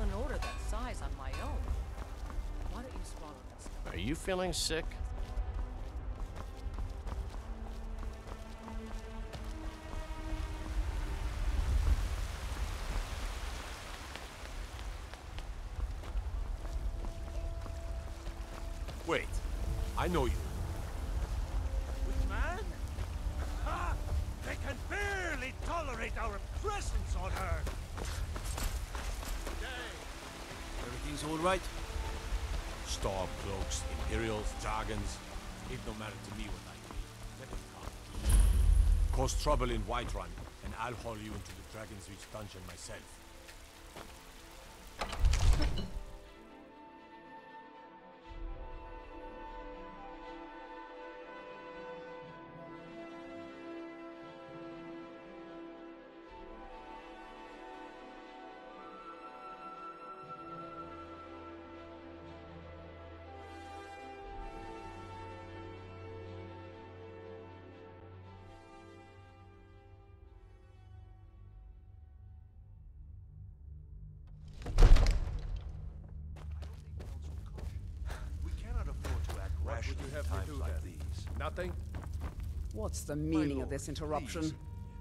an order that size on my own. Why don't you swallow this stuff? Are you feeling sick? Wait, I know you. With man? Ha! They can barely tolerate our presence on Earth! Everything's all right? Storm cloaks, Imperials, dragons. It don't matter to me what I do. Let them come. Cause trouble in Whiterun, and I'll haul you into the Dragon's Reach dungeon myself. What would you have me do like these? Nothing? What's the meaning Lord, of this interruption? please.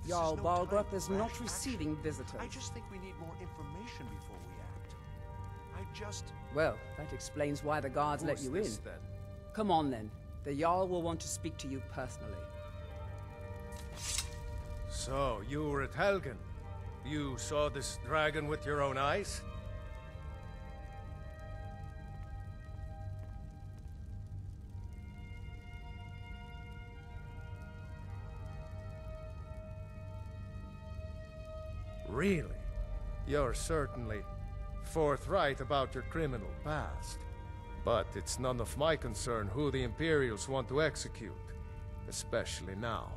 This Jarl is no time Balgrup for is not rash receiving action. visitors. I just think we need more information before we act. Well, that explains why the guards let Who's you in. this, then? Come on then. The Jarl will want to speak to you personally. So, you were at Helgen. You saw this dragon with your own eyes? Really? You're certainly forthright about your criminal past. But it's none of my concern who the Imperials want to execute, especially now.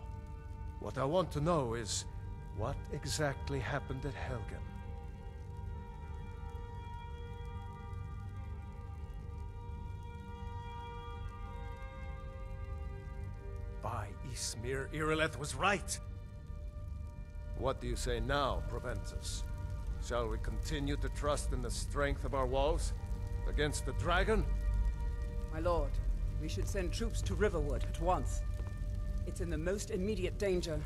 What I want to know is, what exactly happened at Helgen? By Ysmir, Irileth was right! What do you say now, Proventus? Shall we continue to trust in the strength of our walls? Against the dragon? My lord, we should send troops to Riverwood at once. It's in the most immediate danger.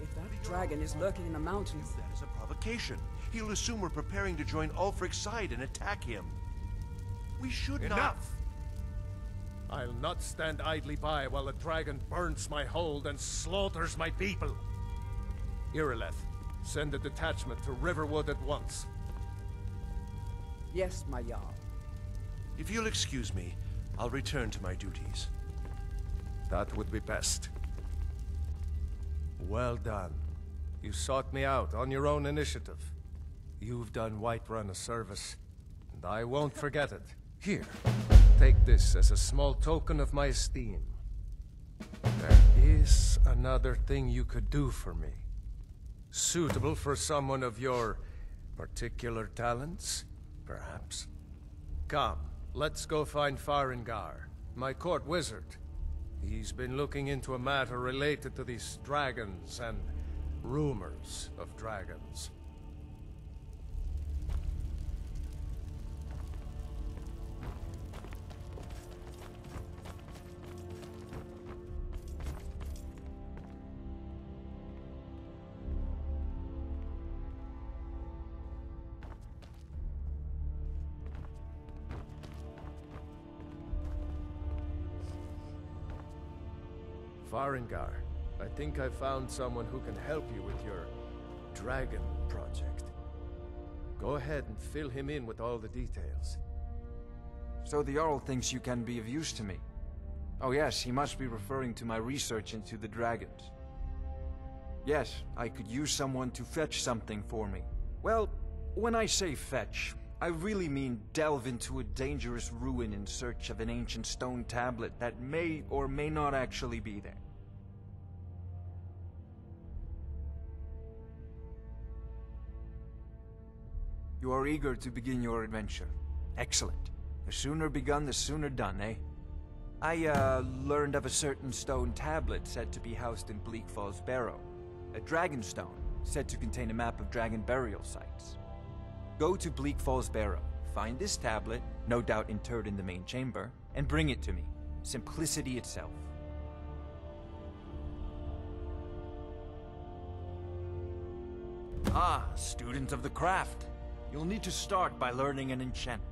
If that dragon is lurking in the mountains... That is a provocation. He'll assume we're preparing to join Ulfric's side and attack him. We should not... Enough! I'll not stand idly by while the dragon burns my hold and slaughters my people. Irileth, send a detachment to Riverwood at once. Yes, my Jarl. If you'll excuse me, I'll return to my duties. That would be best. Well done. You sought me out on your own initiative. You've done Whiterun a service, and I won't forget it. Here, take this as a small token of my esteem. There is another thing you could do for me. Suitable for someone of your particular talents, perhaps. Come, let's go find Farengar, my court wizard. He's been looking into a matter related to these dragons and rumors of dragons. Farengar, I think I found someone who can help you with your dragon project. Go ahead and fill him in with all the details. So the Jarl thinks you can be of use to me. Oh yes, he must be referring to my research into the dragons. Yes, I could use someone to fetch something for me. Well, when I say fetch, I really mean delve into a dangerous ruin in search of an ancient stone tablet that may or may not actually be there. You are eager to begin your adventure. Excellent. The sooner begun, the sooner done, eh? I, learned of a certain stone tablet said to be housed in Bleak Falls Barrow. A dragon stone, said to contain a map of dragon burial sites. Go to Bleak Falls Barrow. find this tablet, no doubt interred in the main chamber, and bring it to me. Simplicity itself. Ah, student of the craft. You'll need to start by learning an enchantment.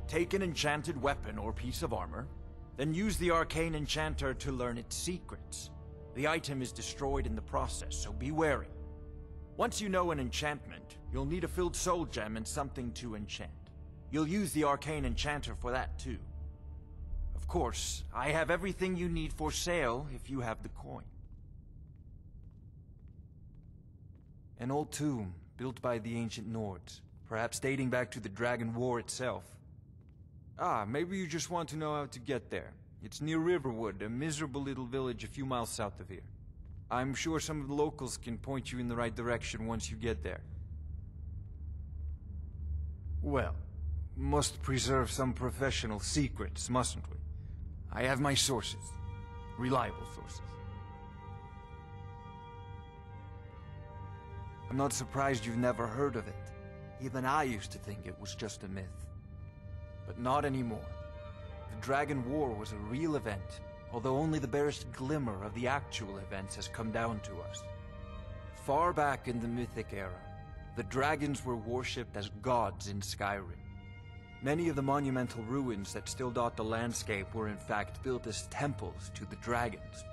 Take an enchanted weapon or piece of armor, then use the arcane enchanter to learn its secrets. The item is destroyed in the process, so be wary. Once you know an enchantment, you'll need a filled soul gem and something to enchant. You'll use the arcane enchanter for that too. Of course, I have everything you need for sale if you have the coin. An old tomb, built by the ancient Nords, perhaps dating back to the Dragon War itself. Ah, maybe you just want to know how to get there. It's near Riverwood, a miserable little village a few miles south of here. I'm sure some of the locals can point you in the right direction once you get there. Well, must preserve some professional secrets, mustn't we? I have my sources. Reliable sources. I'm not surprised you've never heard of it. Even I used to think it was just a myth. But not anymore. The Dragon War was a real event, although only the barest glimmer of the actual events has come down to us. Far back in the Mythic era, the dragons were worshipped as gods in Skyrim. Many of the monumental ruins that still dot the landscape were in fact built as temples to the dragons.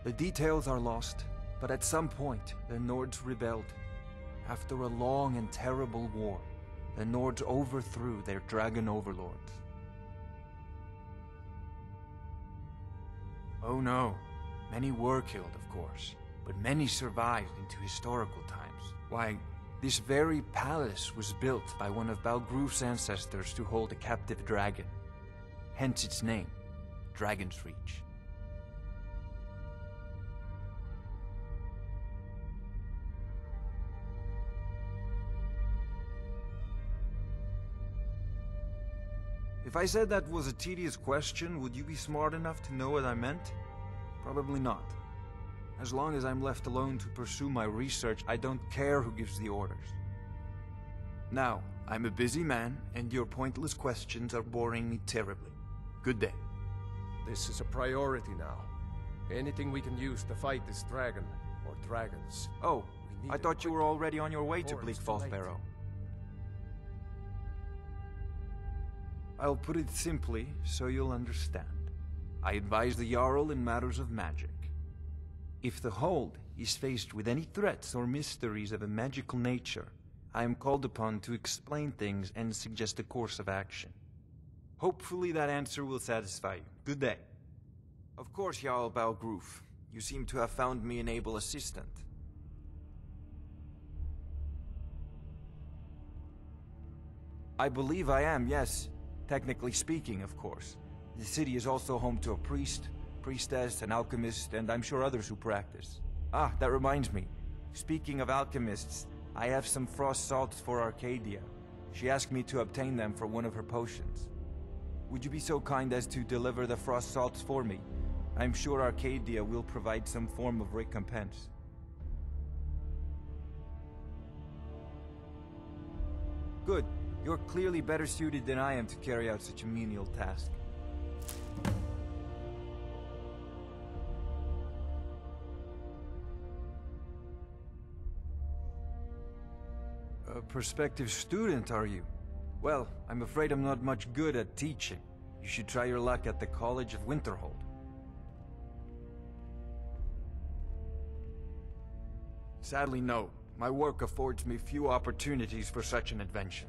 The details are lost, but at some point, the Nords rebelled. After a long and terrible war, the Nords overthrew their dragon overlords. Oh no, many were killed, of course, but many survived into historical times. Why, this very palace was built by one of Balgroof's ancestors to hold a captive dragon. Hence its name, Dragon's Reach. If I said that was a tedious question, would you be smart enough to know what I meant? Probably not. As long as I'm left alone to pursue my research, I don't care who gives the orders. Now, I'm a busy man, and your pointless questions are boring me terribly. Good day. This is a priority now. Anything we can use to fight this dragon, or dragons. Oh, I thought you were already on your way to Bleak Falls Barrow. I'll put it simply, so you'll understand. I advise the Jarl in matters of magic. If the Hold is faced with any threats or mysteries of a magical nature, I am called upon to explain things and suggest a course of action. Hopefully that answer will satisfy you. Good day. Of course, Jarl Balgroof. You seem to have found me an able assistant. I believe I am, yes. Technically speaking, of course. The city is also home to a priest, priestess, an alchemist, and I'm sure others who practice. Ah, that reminds me. Speaking of alchemists, I have some frost salts for Arcadia. She asked me to obtain them for one of her potions. Would you be so kind as to deliver the frost salts for me? I'm sure Arcadia will provide some form of recompense. Good. You're clearly better suited than I am to carry out such a menial task. A prospective student, are you? Well, I'm afraid I'm not much good at teaching. You should try your luck at the College of Winterhold. Sadly, no. My work affords me few opportunities for such an adventure.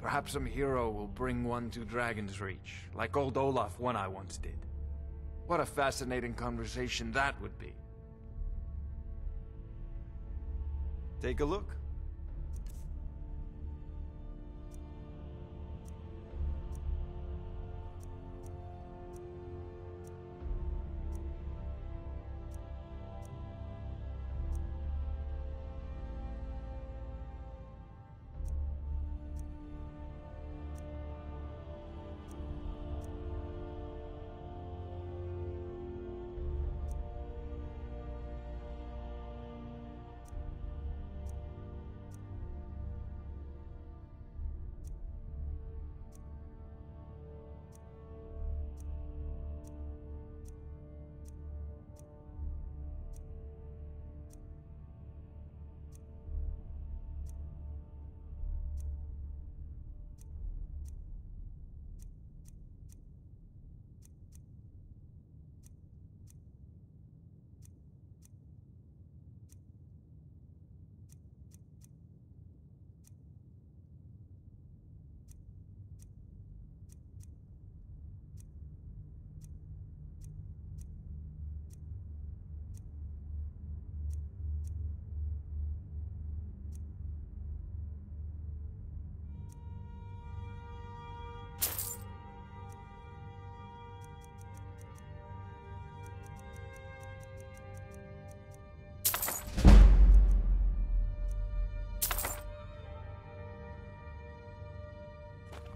Perhaps some hero will bring one to Dragon's Reach, like old Olaf one I once did. What a fascinating conversation that would be. Take a look.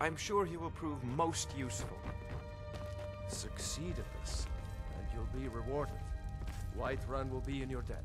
I'm sure he will prove most useful. Succeed at this, and you'll be rewarded. Whiterun will be in your debt.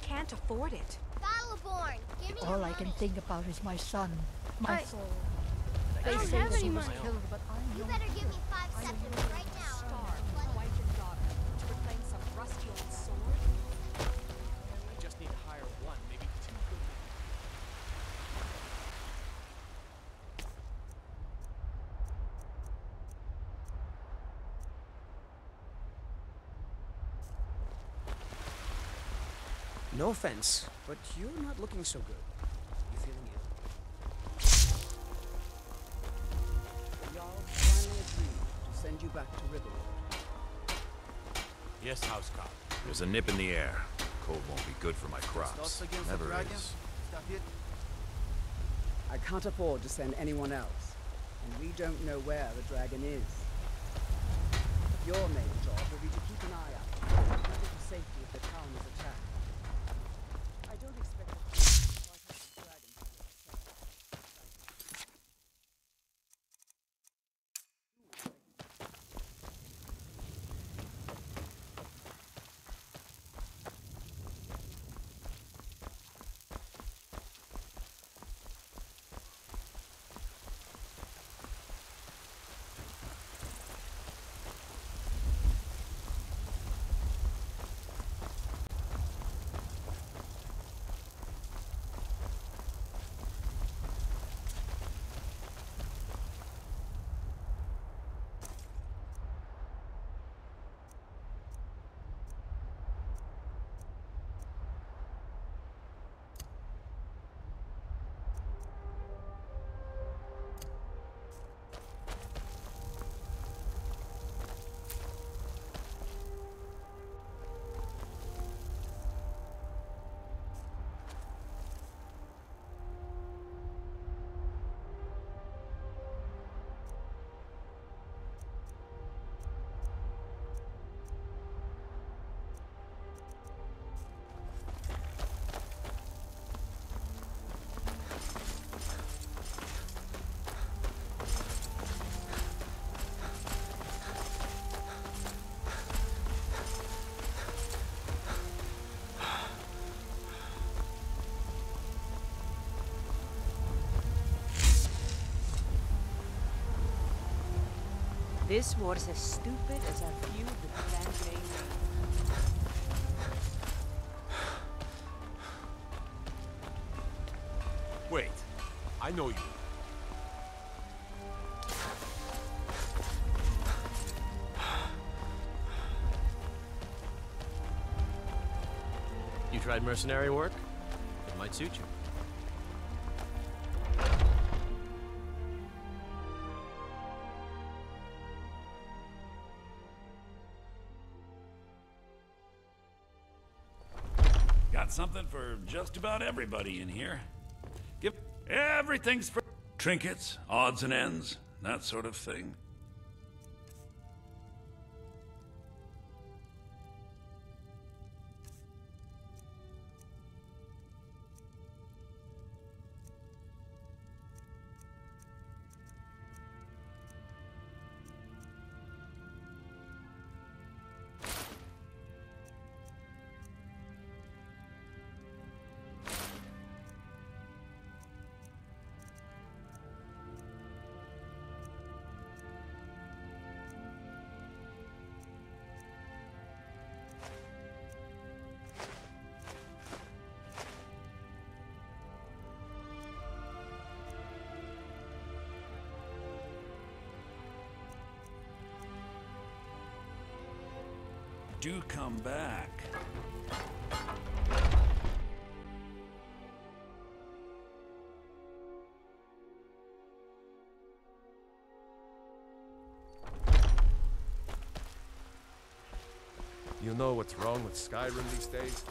Can't afford it. Battleborn, give me All I can think about is my son, my soul. I don't have any money. Killed, but I You know better give me 5 seconds right now. Starved, wife and daughter, to reclaim some rusty old sword? I just need to hire one, maybe two good men. No offense, but you're not looking so good. You feeling ill? The Jarl finally agreed to send you back to Riverwood. Yes, Housecarl. There's a nip in the air. Cold won't be good for my crops. Never is. I can't afford to send anyone else, and we don't know where the dragon is. Your main job will be to keep an eye out to ensure the safety of the town is attacked. I don't expect it to quite have the dragon by yourself. This was as stupid as a feud with Sanjay. Wait, I know you. You tried mercenary work? It might suit you. Got something for just about everybody in here. Everything's for trinkets, odds and ends, that sort of thing. Do come back. You know what's wrong with Skyrim these days?